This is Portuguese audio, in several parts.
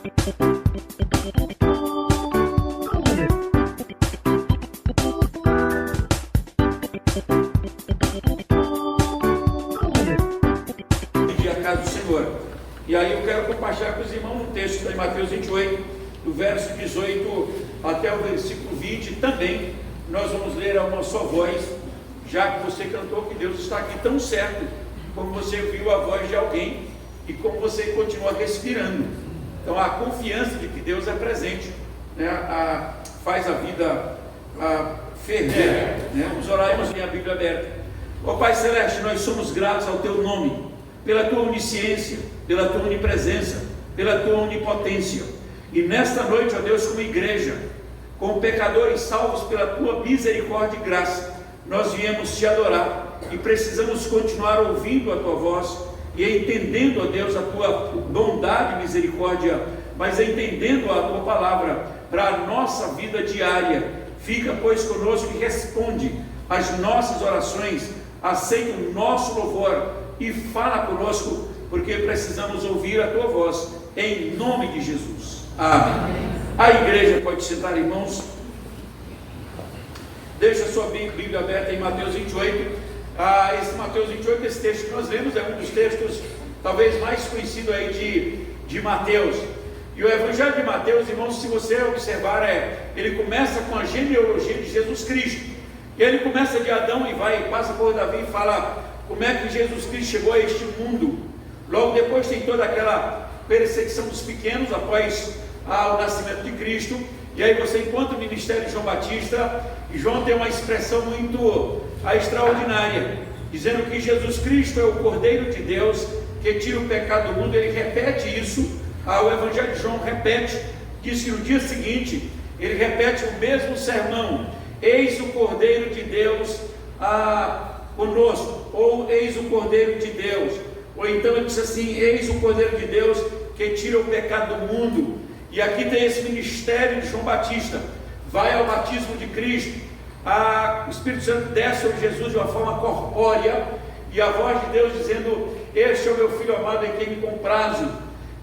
E aí eu quero compartilhar com os irmãos um texto que está em Mateus 28, do verso 18 até o versículo 20. Também nós vamos ler a uma só voz, já que você cantou que Deus está aqui tão certo, como você viu a voz de alguém e como você continua respirando. Então a confiança de que Deus é presente, né, faz a vida ferver, né? Vamos orar e a Bíblia aberta. Ó Pai Celeste, nós somos gratos ao Teu nome, pela Tua onisciência, pela Tua onipresença, pela Tua onipotência. E nesta noite, ó Deus, como igreja, como pecadores salvos pela Tua misericórdia e graça, nós viemos Te adorar e precisamos continuar ouvindo a Tua voz e entendendo, ó Deus, a Tua bondade e misericórdia, mas entendendo a Tua palavra para a nossa vida diária. Fica, pois, conosco e responde às nossas orações, aceita o nosso louvor e fala conosco, porque precisamos ouvir a Tua voz, em nome de Jesus. Amém. A igreja pode sentar, irmãos. Deixa a sua Bíblia aberta em Mateus 28. Esse Mateus 28, esse texto que nós lemos, é um dos textos talvez mais conhecido aí de Mateus. E o Evangelho de Mateus, irmãos, se você observar, ele começa com a genealogia de Jesus Cristo. E ele começa de Adão e passa por Davi e fala como é que Jesus Cristo chegou a este mundo. Logo depois tem toda aquela perseguição dos pequenos após o nascimento de Cristo. E aí você encontra o ministério de João Batista, e João tem uma expressão muito extraordinária, dizendo que Jesus Cristo é o Cordeiro de Deus que tira o pecado do mundo. Ele repete isso, o Evangelho de João repete, diz que no dia seguinte ele repete o mesmo sermão: eis o Cordeiro de Deus conosco, ou eis o Cordeiro de Deus, ou então ele diz assim: eis o Cordeiro de Deus que tira o pecado do mundo. E aqui tem esse ministério de João Batista, vai ao batismo de Cristo, o Espírito Santo desce sobre Jesus de uma forma corpórea, e a voz de Deus dizendo: este é o meu Filho amado em quem me comprazo.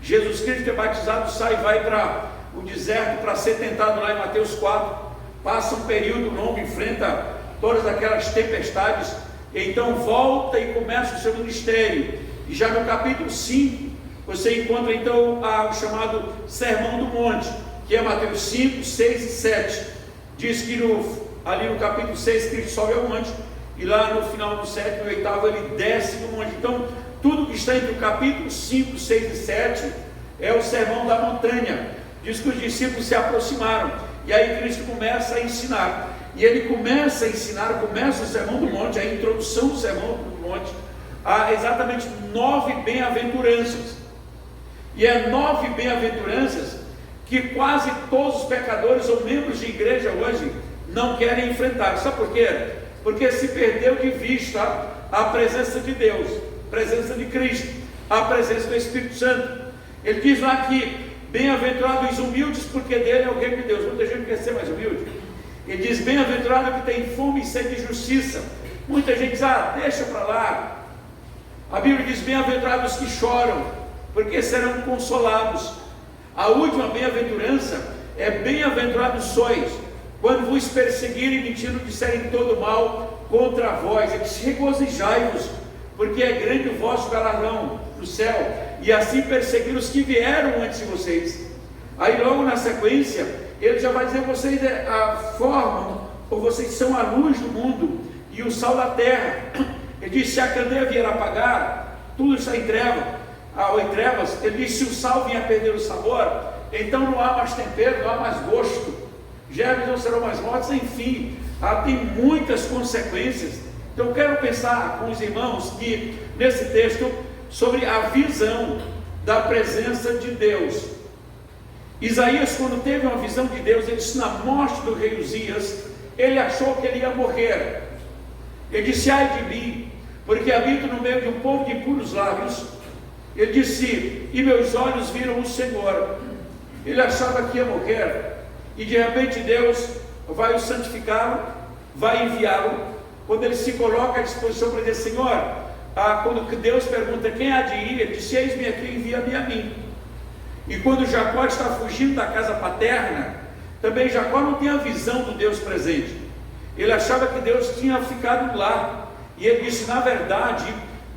Jesus Cristo é batizado, sai e vai para o deserto para ser tentado lá em Mateus 4, passa um período longo, enfrenta todas aquelas tempestades, e então volta e começa o seu ministério. E já no capítulo 5 você encontra então o chamado Sermão do Monte, que é Mateus 5, 6 e 7. Diz que ali no capítulo 6 Cristo sobe ao monte, e lá no final do 7 e 8 ele desce do monte. Então tudo que está entre o capítulo 5, 6 e 7 é o Sermão da Montanha. Diz que os discípulos se aproximaram, e aí Cristo começa a ensinar. E ele começa a ensinar, começa o Sermão do Monte, a introdução do Sermão do Monte, há exatamente 9 bem-aventuranças. E é 9 bem-aventuranças que quase todos os pecadores ou membros de igreja hoje não querem enfrentar. Sabe por quê? Porque se perdeu de vista a presença de Deus, a presença de Cristo, a presença do Espírito Santo. Ele diz lá que bem-aventurados os humildes, porque dele é o reino de Deus. Muita gente quer ser mais humilde. Ele diz: bem-aventurado que tem fome e sede de justiça. Muita gente diz: deixa para lá. A Bíblia diz: bem-aventurados que choram, porque serão consolados. A última bem-aventurança é: bem-aventurados sois, quando vos perseguirem, mentindo, disserem todo mal contra vós. Ele diz: regozijai-vos, porque é grande o vosso galardão no céu, e assim perseguir os que vieram antes de vocês. Aí logo na sequência ele já vai dizer: vocês formam, ou vocês são a luz do mundo e o sal da terra. Ele diz: se a candeia vier a apagar, tudo está em trevas. Ele diz: se o sal vier a perder o sabor, então não há mais tempero, não há mais gosto, germes não serão mais mortos. Enfim, tem muitas consequências. Então eu quero pensar com os irmãos que nesse texto sobre a visão da presença de Deus. Isaías, quando teve uma visão de Deus, ele disse: na morte do rei Uzias, ele achou que ele ia morrer. Ele disse: ai de mim, porque habito no meio de um povo de puros lábios. Ele disse: e meus olhos viram o Senhor. Ele achava que ia morrer, e de repente Deus vai o santificá-lo, vai enviá-lo. Quando ele se coloca à disposição para dizer: Senhor, quando Deus pergunta quem há de ir, ele disse: eis-me aqui, envia-me a mim. E quando Jacó está fugindo da casa paterna, também Jacó não tem a visão do Deus presente. Ele achava que Deus tinha ficado lá. E ele disse: na verdade,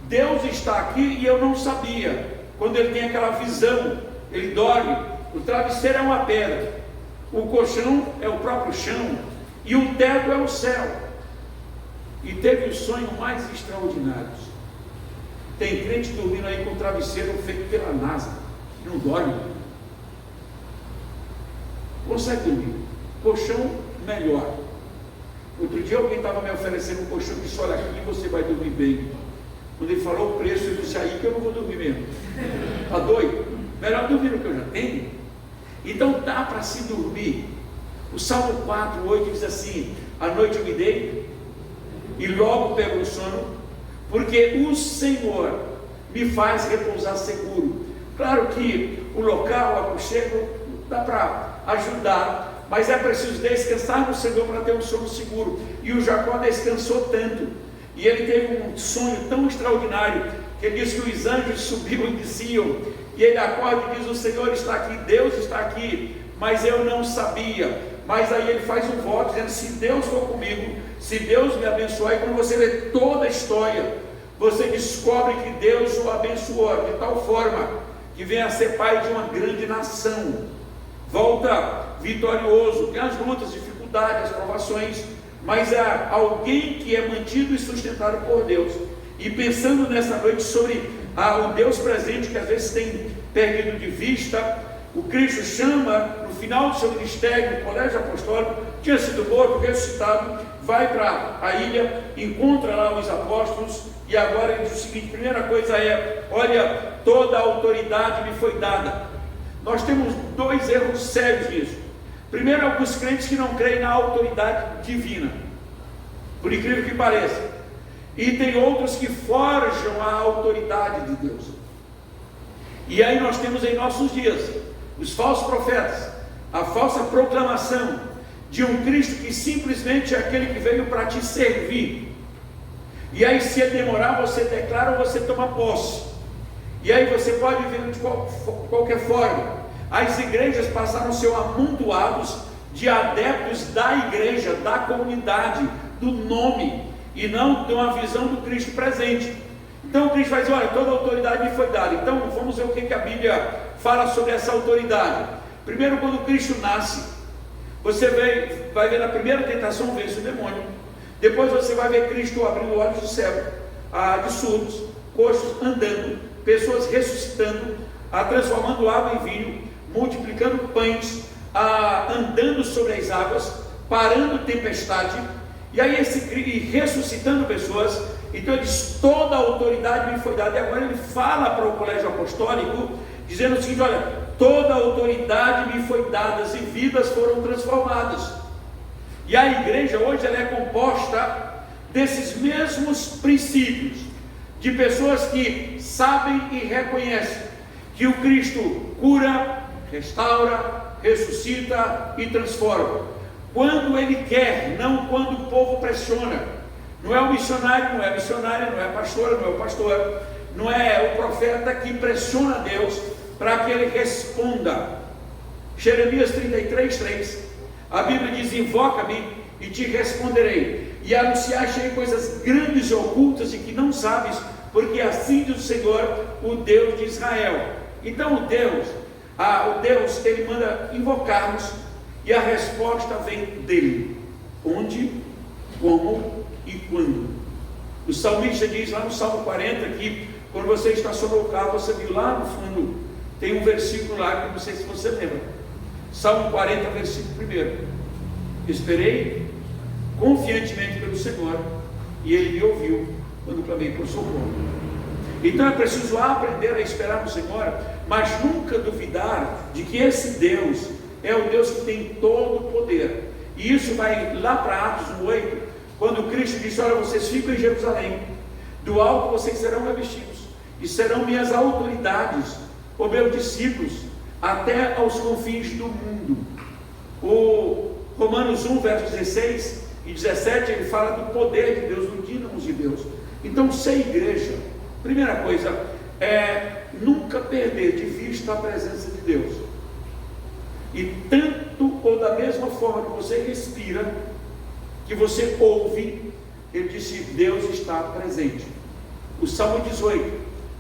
Deus está aqui e eu não sabia. Quando ele tem aquela visão, ele dorme. O travesseiro é uma pedra, o colchão é o próprio chão, e o teto é o céu. E teve o sonho mais extraordinário. Tem crente dormindo aí com o travesseiro feito pela NASA, não dorme. Consegue dormir. Colchão melhor. Outro dia alguém estava me oferecendo um colchão que disse: olha, aqui você vai dormir bem. Quando ele falou o preço, eu disse: aí que eu não vou dormir mesmo. Está doido? Melhor dormir no que eu já tenho. Então dá para se dormir. O Salmo 4:8 diz assim: à noite eu me deito e logo pego o sono, porque o Senhor me faz repousar seguro. Claro que o local, o aconchego, dá para ajudar, mas é preciso descansar no Senhor para ter um sono seguro. E o Jacó descansou tanto, e ele teve um sonho tão extraordinário, que ele diz que os anjos subiam e desciam, e ele acorda e diz: o Senhor está aqui, Deus está aqui, mas eu não sabia. Mas aí ele faz um voto dizendo: se Deus for comigo, se Deus me abençoar. E quando você lê toda a história, você descobre que Deus o abençoou de tal forma que vem a ser pai de uma grande nação. Volta vitorioso, tem as lutas, dificuldades, as provações, mas é alguém que é mantido e sustentado por Deus. E pensando nessa noite sobre o Deus presente, que às vezes tem perdido de vista, o Cristo chama no final do seu ministério, no colégio apostólico, tinha sido morto, ressuscitado, vai para a ilha, encontra lá os apóstolos, e agora ele diz o seguinte: primeira coisa é: olha, toda a autoridade me foi dada. Nós temos dois erros sérios nisso. Primeiro, alguns crentes que não creem na autoridade divina, por incrível que pareça, e tem outros que forjam a autoridade de Deus. E aí nós temos em nossos dias os falsos profetas, a falsa proclamação de um Cristo que simplesmente é aquele que veio para te servir. E aí, se ele demorar, você declara ou você toma posse. E aí você pode ver de qualquer forma. As igrejas passaram a ser amontoados de adeptos da igreja, da comunidade, do nome, e não de uma visão do Cristo presente. Então o Cristo vai dizer: olha, toda a autoridade me foi dada. Então vamos ver o que a Bíblia fala sobre essa autoridade. Primeiro, quando Cristo nasce, você vai ver na primeira tentação, vence o demônio. Depois você vai ver Cristo abrindo olhos do céu, de surdos, coxos andando, pessoas ressuscitando, transformando água em vinho, multiplicando pães, andando sobre as águas, parando tempestade, e aí e ressuscitando pessoas. Então ele diz: toda a autoridade me foi dada. E agora ele fala para o colégio apostólico, dizendo o seguinte: olha, toda a autoridade me foi dada, e vidas foram transformadas. E a igreja hoje ela é composta desses mesmos princípios, de pessoas que sabem e reconhecem que o Cristo cura, restaura, ressuscita e transforma, quando Ele quer, não quando o povo pressiona. Não é o missionário, não é a missionária, não é a pastora, não é o pastor, não é o profeta que pressiona Deus para que Ele responda. Jeremias 33:3, a Bíblia diz: invoca-me e te responderei, e anunciar-te coisas grandes e ocultas e que não sabes, porque assim diz o Senhor, o Deus de Israel. Então o Deus, Ele manda invocarmos, e a resposta vem dele. Onde, como e quando. O salmista diz lá no Salmo 40 que quando você estacionou o carro, você viu lá no fundo, tem um versículo lá que não sei se você lembra. Salmo 40, versículo 1: esperei confiantemente pelo Senhor, e Ele me ouviu quando clamei por socorro. Então é preciso aprender a esperar no Senhor, mas nunca duvidar de que esse Deus é o Deus que tem todo o poder. E isso vai lá para Atos 8, quando Cristo disse: olha, vocês ficam em Jerusalém, do alto vocês serão revestidos, e serão minhas autoridades, ou meus discípulos, até aos confins do mundo. O Romanos 1, versos 16 e 17, ele fala do poder de Deus, do dínamo de Deus. Então, ser igreja, primeira coisa, é nunca perder de vista a presença de Deus. E tanto ou da mesma forma que você respira, que você ouve, ele disse: Deus está presente. O Salmo 18,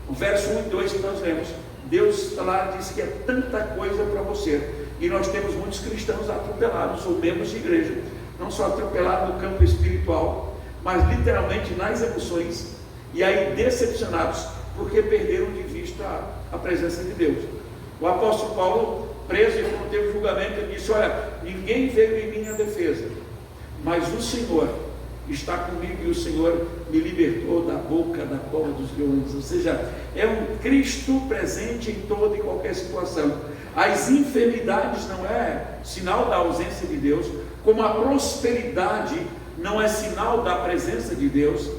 o verso 1 e 2 que nós lemos, Deus lá disse que é tanta coisa para você. E nós temos muitos cristãos atropelados, ou membros de igreja, não só atropelados no campo espiritual, mas literalmente nas emoções, e aí decepcionados, porque perderam de vista a presença de Deus. O apóstolo Paulo, preso e quando teve julgamento, ele disse: olha, ninguém veio em minha defesa, mas o Senhor está comigo, e o Senhor me libertou da boca da cova dos leões. Ou seja, é um Cristo presente em toda e qualquer situação. As enfermidades não é sinal da ausência de Deus, como a prosperidade não é sinal da presença de Deus.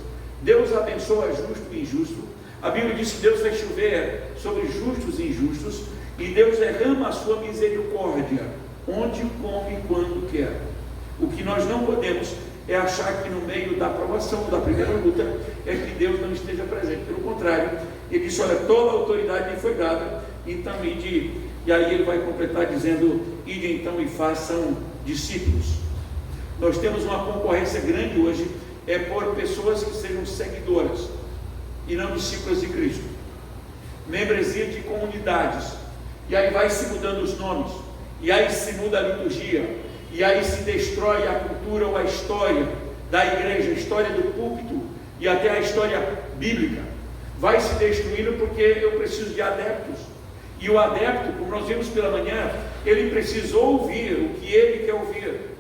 Deus abençoa justo e injusto. A Bíblia diz que Deus vai chover sobre justos e injustos, e Deus derrama a sua misericórdia onde, como e quando quer. O que nós não podemos é achar que no meio da provação, da primeira luta, é que Deus não esteja presente. Pelo contrário, ele disse: olha, toda a autoridade lhe foi dada, então ide. E aí ele vai completar dizendo: ide então e façam discípulos. Nós temos uma concorrência grande hoje, é por pessoas que sejam seguidoras e não discípulos de Cristo, membresia de comunidades, e aí vai se mudando os nomes, e aí se muda a liturgia, e aí se destrói a cultura ou a história da igreja, a história do púlpito e até a história bíblica. Vai se destruindo porque eu preciso de adeptos, e o adepto, como nós vimos pela manhã, ele precisa ouvir o que ele quer ouvir.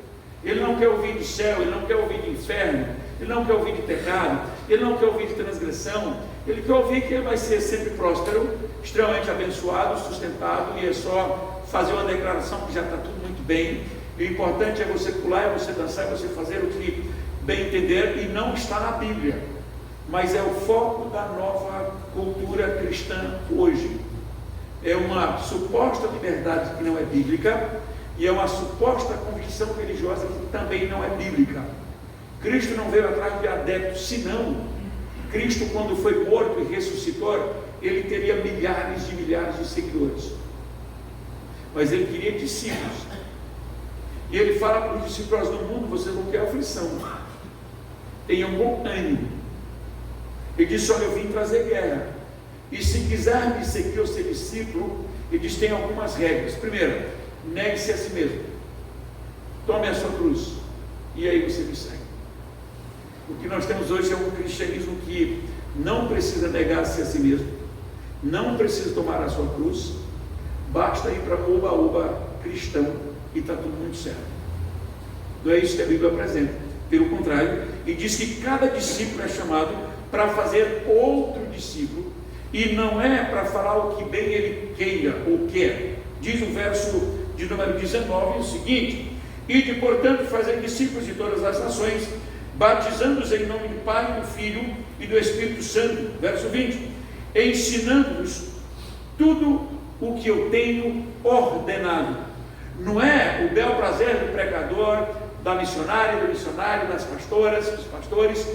Ele não quer ouvir de céu, ele não quer ouvir de inferno, ele não quer ouvir de pecado, ele não quer ouvir de transgressão, ele quer ouvir que ele vai ser sempre próspero, extremamente abençoado, sustentado, e é só fazer uma declaração que já está tudo muito bem. O importante é você pular, é você dançar, é você fazer o que bem entender, e não está na Bíblia, mas é o foco da nova cultura cristã hoje. É uma suposta liberdade que não é bíblica, e é uma suposta convicção religiosa que também não é bíblica. Cristo não veio atrás de adeptos, senão Cristo, quando foi morto e ressuscitou, ele teria milhares de seguidores, mas ele queria discípulos. E ele fala para os discípulos: no mundo vocês vão ter aflição, tenham bom ânimo. Ele disse: olha, eu vim trazer guerra, e se quiser me seguir ou ser discípulo, ele diz: tem algumas regras. Primeiro, negue-se a si mesmo, tome a sua cruz, e aí você me segue. O que nós temos hoje é um cristianismo que não precisa negar-se a si mesmo, não precisa tomar a sua cruz, basta ir para oba-oba cristão e está tudo muito certo. Não é isso que a Bíblia apresenta. Pelo contrário, e diz que cada discípulo é chamado para fazer outro discípulo, e não é para falar o que bem ele queira ou quer. Diz o verso de número 19 o seguinte: ide, portanto, fazer discípulos de todas as nações, batizando-os em nome do Pai, do Filho e do Espírito Santo. Verso 20: ensinando-os tudo o que eu tenho ordenado. Não é o bel prazer do pregador, da missionária, do missionário, das pastoras, dos pastores,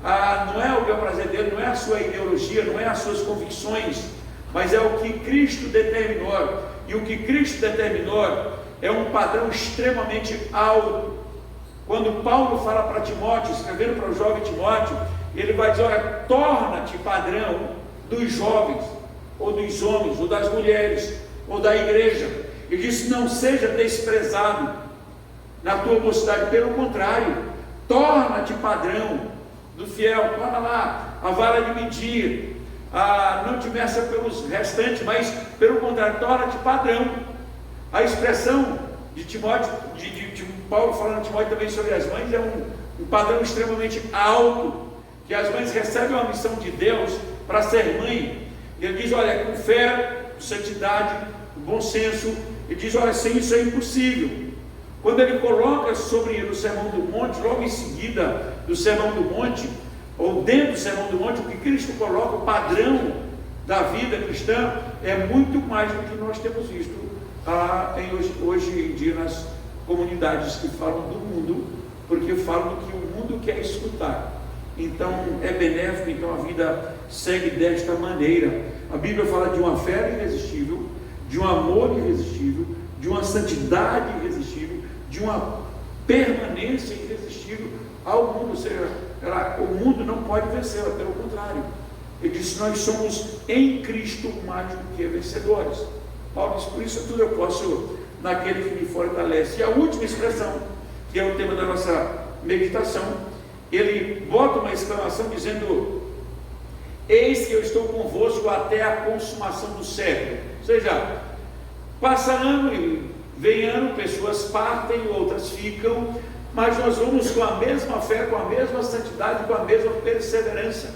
não é o bel prazer dele, não é a sua ideologia, não é as suas convicções, mas é o que Cristo determinou. E o que Cristo determinou é um padrão extremamente alto. Quando Paulo fala para Timóteo, escrevendo para o jovem Timóteo, ele vai dizer: olha, torna-te padrão dos jovens, ou dos homens, ou das mulheres, ou da igreja. Ele disse: não seja desprezado na tua mocidade, pelo contrário, torna-te padrão do fiel. Torna lá a vara de medir, não te meça pelos restantes, mas pelo contrário, torna-te padrão. A expressão de Timóteo, de Paulo falando a Timóteo também sobre as mães, é um padrão extremamente alto, que as mães recebem uma missão de Deus para ser mãe. Ele diz: olha, com fé, com santidade, com bom senso. Ele diz: olha, sem isso é impossível. Quando ele coloca sobre o Sermão do Monte, logo em seguida do Sermão do Monte, ou dentro do Sermão do Monte, o que Cristo coloca, o padrão da vida cristã, é muito mais do que nós temos visto hoje em dia nas comunidades que falam do mundo, porque falam do que o mundo quer escutar, então é benéfico, então a vida segue desta maneira. A Bíblia fala de uma fé irresistível, de um amor irresistível, de uma santidade irresistível, de uma permanência irresistível ao mundo. Ou seja, o mundo não pode vencê-la, pelo contrário. Ele disse: nós somos em Cristo mais do que vencedores. Paulo diz: por isso tudo eu posso naquele que me fortalece. E a última expressão, que é o tema da nossa meditação, ele bota uma exclamação dizendo: eis que eu estou convosco até a consumação do século. Ou seja, passa ano e vem ano, pessoas partem, outras ficam, mas nós vamos com a mesma fé, com a mesma santidade, com a mesma perseverança,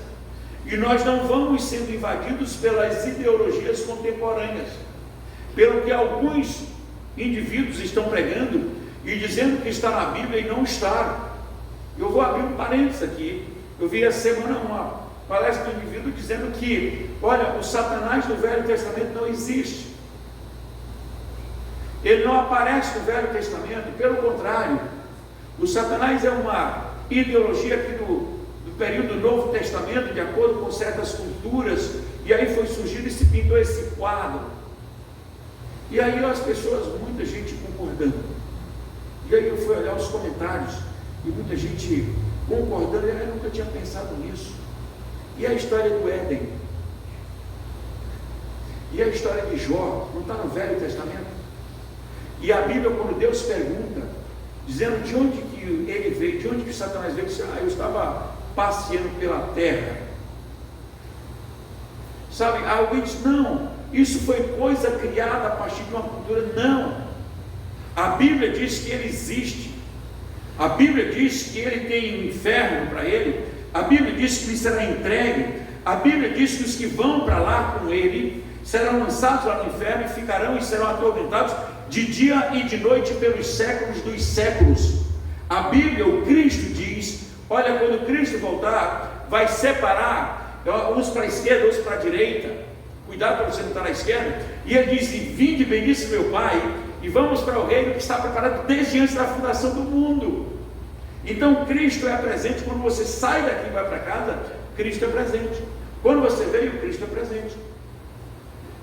e nós não vamos sendo invadidos pelas ideologias contemporâneas, pelo que alguns indivíduos estão pregando e dizendo que está na Bíblia e não está. Eu vou abrir um parênteses aqui. Eu vi essa semana uma palestra do indivíduo dizendo que, olha, o Satanás do Velho Testamento não existe, ele não aparece no Velho Testamento. Pelo contrário, o Satanás é uma ideologia aqui do período do Novo Testamento, de acordo com certas culturas, e aí foi surgindo e se pintou esse quadro, e aí as pessoas, muita gente concordando, e aí eu fui olhar os comentários, e muita gente concordando. Eu nunca tinha pensado nisso. E a história do Éden? E a história de Jó? Não está no Velho Testamento? E a Bíblia, quando Deus pergunta, dizendo de onde que ele veio, de onde que Satanás veio, ele diz: eu estava passeando pela terra. Sabe, alguém diz: não, isso foi coisa criada a partir de uma cultura. Não, a Bíblia diz que ele existe. A Bíblia diz que ele tem um inferno para ele. A Bíblia diz que ele será entregue. A Bíblia diz que os que vão para lá com ele serão lançados lá no inferno e ficarão e serão atormentados de dia e de noite pelos séculos dos séculos. A Bíblia, o Cristo diz: olha, quando Cristo voltar, vai separar uns para a esquerda, outros para a direita. Cuidado para você não estar na esquerda. E ele diz: vinde, bendice meu Pai, e vamos para o reino que está preparado desde antes da fundação do mundo. Então Cristo é presente. Quando você sai daqui e vai para casa, Cristo é presente. Quando você veio, Cristo é presente.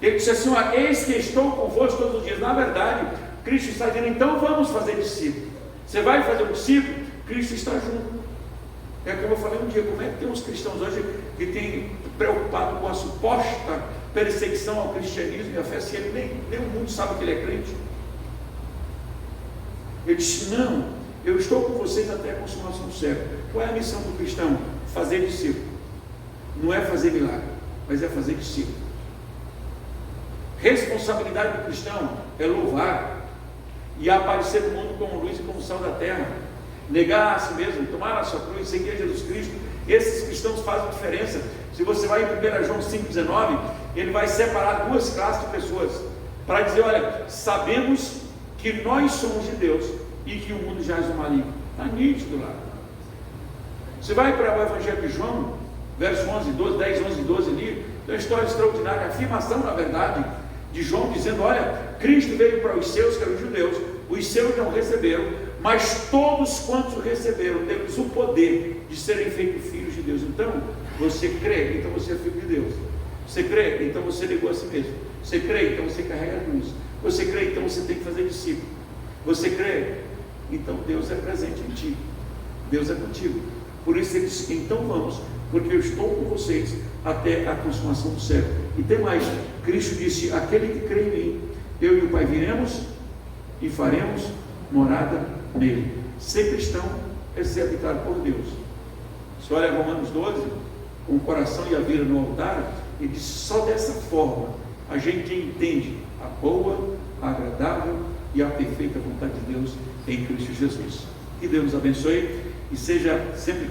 Ele disse assim: eis que estou convosco todos os dias. Na verdade, Cristo está dizendo: então vamos fazer discípulo. Você vai fazer um discípulo, Cristo está junto. É como eu falei um dia: como é que tem uns cristãos hoje que têm preocupado com a suposta perseguição ao cristianismo e à fé, se ele nem o mundo sabe que ele é crente? Ele disse: não, eu estou com vocês até a consumação do século. Qual é a missão do cristão? Fazer discípulo. Não é fazer milagre, mas é fazer discípulo. Responsabilidade do cristão é louvar e aparecer no mundo como luz e como sal da terra, negar a si mesmo, tomar a sua cruz, seguir Jesus Cristo. Esses cristãos fazem diferença. Se você vai em 1 João 5,19, ele vai separar duas classes de pessoas para dizer: olha, sabemos que nós somos de Deus e que o mundo jaz no maligno. Está nítido lá. Você vai para o Evangelho de João, verso 11, 12, 10, 11 e 12 ali, tem uma história extraordinária, a afirmação, na verdade, de João, dizendo: olha, Cristo veio para os seus, que eram os judeus, os seus não receberam, mas todos quantos o receberam, temos o poder de serem feitos filhos de Deus. Então, você crê, então você é filho de Deus. Você crê, então você negou a si mesmo. Você crê, então você carrega a cruz. Você crê, então você tem que fazer discípulo. Você crê, então Deus é presente em ti. Deus é contigo. Por isso ele disse: então vamos, porque eu estou com vocês até a consumação do século. E tem mais, Cristo disse: aquele que crê em mim, eu e o Pai viremos e faremos morada nele. Ser cristão é ser habitado por Deus. Se olha Romanos 12, com o coração e a vida no altar, ele diz: só dessa forma a gente entende a boa, a agradável e a perfeita vontade de Deus em Cristo Jesus. Que Deus nos abençoe e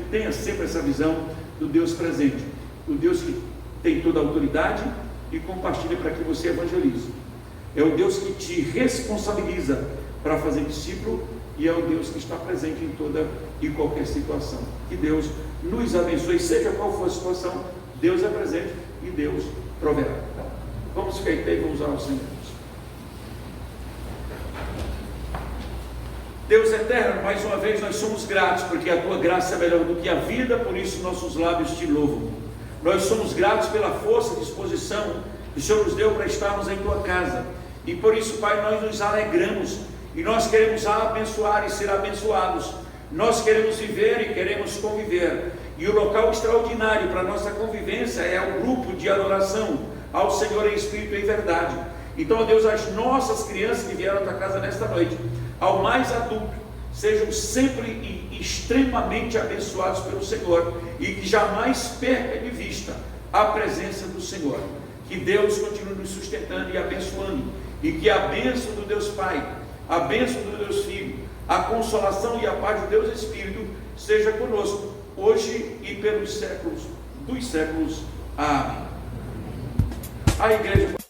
tenha sempre essa visão do Deus presente, do Deus que tem toda a autoridade e compartilha para que você evangelize. É o Deus que te responsabiliza para fazer discípulo e é o Deus que está presente em toda e qualquer situação. Que Deus nos abençoe, seja qual for a situação, Deus é presente e Deus proverá. Vamos ficar em pé e vamos orar ao Senhor. Deus eterno, mais uma vez nós somos gratos, porque a tua graça é melhor do que a vida, por isso nossos lábios te louvam. Nós somos gratos pela força e disposição que o Senhor nos deu para estarmos em tua casa, e por isso, Pai, nós nos alegramos, e nós queremos abençoar e ser abençoados. Nós queremos viver e queremos conviver, e o local extraordinário para a nossa convivência é o grupo de adoração ao Senhor em espírito e em verdade. Então, ó Deus, as nossas crianças que vieram à tua casa nesta noite, ao mais adulto, sejam sempre e extremamente abençoados pelo Senhor, e que jamais perca de vista a presença do Senhor. Que Deus continue nos sustentando e abençoando, e que a bênção do Deus Pai, a bênção do Deus Filho, a consolação e a paz do Deus Espírito seja conosco, hoje e pelos séculos dos séculos. Amém. A igreja